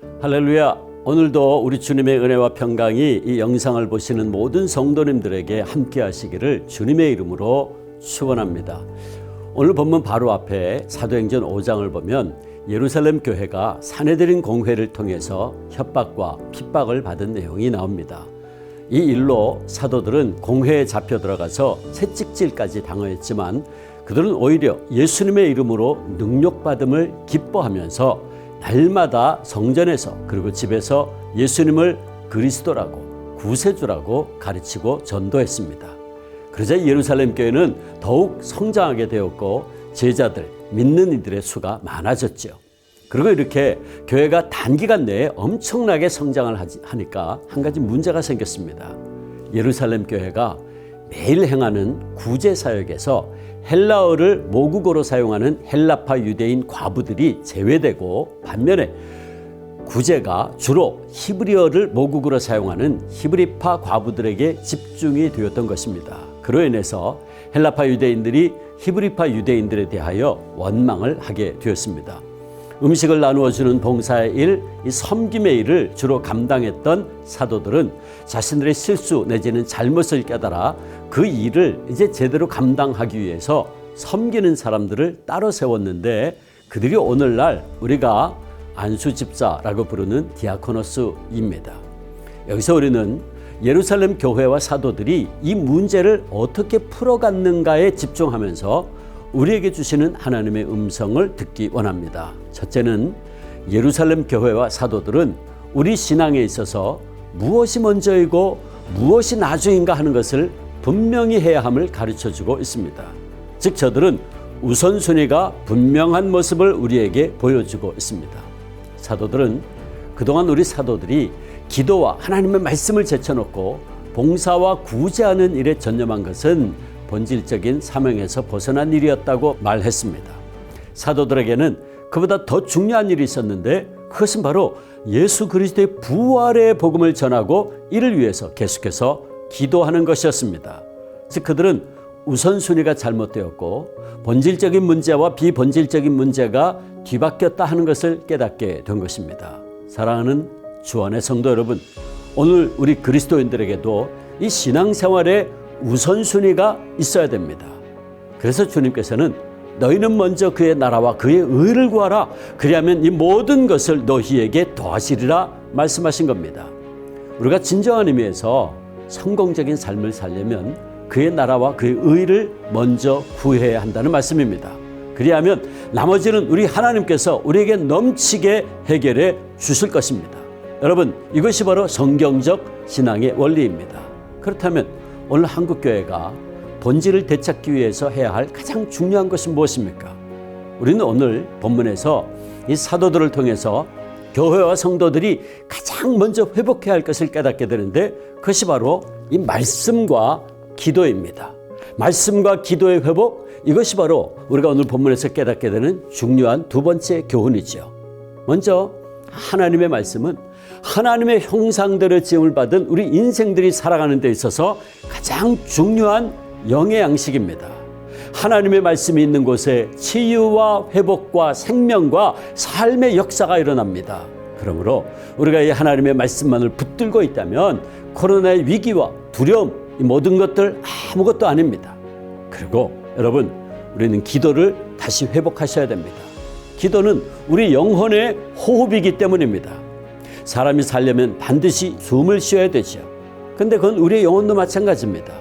할렐루야. 오늘도 우리 주님의 은혜와 평강이 이 영상을 보시는 모든 성도님들에게 함께 하시기를 주님의 이름으로 축원합니다. 오늘 본문 바로 앞에 사도행전 5장을 보면 예루살렘 교회가 사내들인 공회를 통해서 협박과 핍박을 받은 내용이 나옵니다. 이 일로 사도들은 공회에 잡혀 들어가서 채찍질까지 당하였지만 그들은 오히려 예수님의 이름으로 능력받음을 기뻐하면서 날마다 성전에서 그리고 집에서 예수님을 그리스도라고 구세주라고 가르치고 전도했습니다. 그러자 예루살렘 교회는 더욱 성장하게 되었고 제자들, 믿는 이들의 수가 많아졌죠. 그리고 이렇게 교회가 단기간 내에 엄청나게 성장을 하니까 한 가지 문제가 생겼습니다. 예루살렘 교회가 매일 행하는 구제 사역에서 헬라어를 모국어로 사용하는 헬라파 유대인 과부들이 제외되고 반면에 구제가 주로 히브리어를 모국어로 사용하는 히브리파 과부들에게 집중이 되었던 것입니다. 그로 인해서 헬라파 유대인들이 히브리파 유대인들에 대하여 원망을 하게 되었습니다. 음식을 나누어 주는 봉사의 일, 이 섬김의 일을 주로 감당했던 사도들은 자신들의 실수 내지는 잘못을 깨달아 그 일을 이제 제대로 감당하기 위해서 섬기는 사람들을 따로 세웠는데 그들이 오늘날 우리가 안수집사라고 부르는 디아코노스입니다. 여기서 우리는 예루살렘 교회와 사도들이 이 문제를 어떻게 풀어갔는가에 집중하면서 우리에게 주시는 하나님의 음성을 듣기 원합니다. 첫째는 예루살렘 교회와 사도들은 우리 신앙에 있어서 무엇이 먼저이고 무엇이 나중인가 하는 것을 분명히 해야 함을 가르쳐주고 있습니다. 즉 저들은 우선순위가 분명한 모습을 우리에게 보여주고 있습니다. 사도들은 그동안 우리 사도들이 기도와 하나님의 말씀을 제쳐놓고 봉사와 구제하는 일에 전념한 것은 본질적인 사명에서 벗어난 일이었다고 말했습니다. 사도들에게는 그보다 더 중요한 일이 있었는데 그것은 바로 예수 그리스도의 부활의 복음을 전하고 이를 위해서 계속해서 기도하는 것이었습니다. 즉 그들은 우선순위가 잘못되었고 본질적인 문제와 비본질적인 문제가 뒤바뀌었다 하는 것을 깨닫게 된 것입니다. 사랑하는 주 안의 성도 여러분, 오늘 우리 그리스도인들에게도 이 신앙생활에 우선순위가 있어야 됩니다. 그래서 주님께서는 너희는 먼저 그의 나라와 그의 의를 구하라. 그리하면 이 모든 것을 너희에게 더하시리라 말씀하신 겁니다. 우리가 진정한 의미에서 성공적인 삶을 살려면 그의 나라와 그의 의를 먼저 구해야 한다는 말씀입니다. 그리하면 나머지는 우리 하나님께서 우리에게 넘치게 해결해 주실 것입니다. 여러분, 이것이 바로 성경적 신앙의 원리입니다. 그렇다면 오늘 한국교회가 본질을 되찾기 위해서 해야 할 가장 중요한 것이 무엇입니까? 우리는 오늘 본문에서 이 사도들을 통해서 교회와 성도들이 가장 먼저 회복해야 할 것을 깨닫게 되는데 그것이 바로 이 말씀과 기도입니다. 말씀과 기도의 회복, 이것이 바로 우리가 오늘 본문에서 깨닫게 되는 중요한 두 번째 교훈이죠. 먼저 하나님의 말씀은 하나님의 형상대로 지음을 받은 우리 인생들이 살아가는 데 있어서 가장 중요한 영의 양식입니다. 하나님의 말씀이 있는 곳에 치유와 회복과 생명과 삶의 역사가 일어납니다. 그러므로 우리가 이 하나님의 말씀만을 붙들고 있다면 코로나의 위기와 두려움, 이 모든 것들 아무것도 아닙니다. 그리고 여러분, 우리는 기도를 다시 회복하셔야 됩니다. 기도는 우리 영혼의 호흡이기 때문입니다. 사람이 살려면 반드시 숨을 쉬어야 되죠. 근데 그건 우리의 영혼도 마찬가지입니다.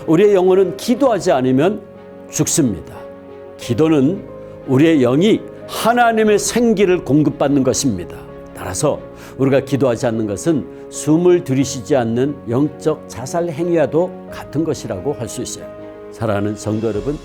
우리의 영혼은 기도하지 않으면 죽습니다. 기도는 우리의 영이 하나님의 생기를 공급받는 것입니다. 따라서 우리가 기도하지 않는 것은 숨을 들이쉬지 않는 영적 자살 행위와도 같은 것이라고 할 수 있어요. 사랑하는 성도 여러분,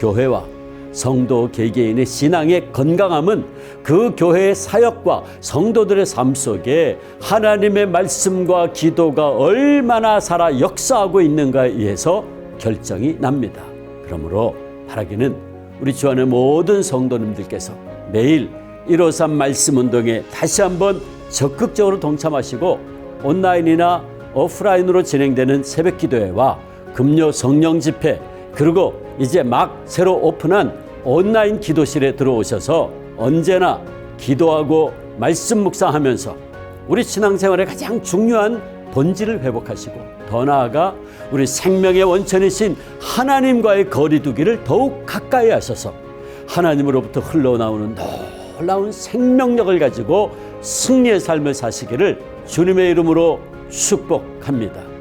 교회와 성도 개개인의 신앙의 건강함은 그 교회의 사역과 성도들의 삶 속에 하나님의 말씀과 기도가 얼마나 살아 역사하고 있는가에 의해서 결정이 납니다. 그러므로 바라기는 우리 주 안의 모든 성도님들께서 매일 153 말씀 운동에 다시 한번 적극적으로 동참하시고 온라인이나 오프라인으로 진행되는 새벽 기도회와 금요 성령 집회, 그리고 이제 막 새로 오픈한 온라인 기도실에 들어오셔서 언제나 기도하고 말씀 묵상하면서 우리 신앙생활의 가장 중요한 본질을 회복하시고 더 나아가 우리 생명의 원천이신 하나님과의 거리두기를 더욱 가까이 하셔서 하나님으로부터 흘러나오는 놀라운 생명력을 가지고 승리의 삶을 사시기를 주님의 이름으로 축복합니다.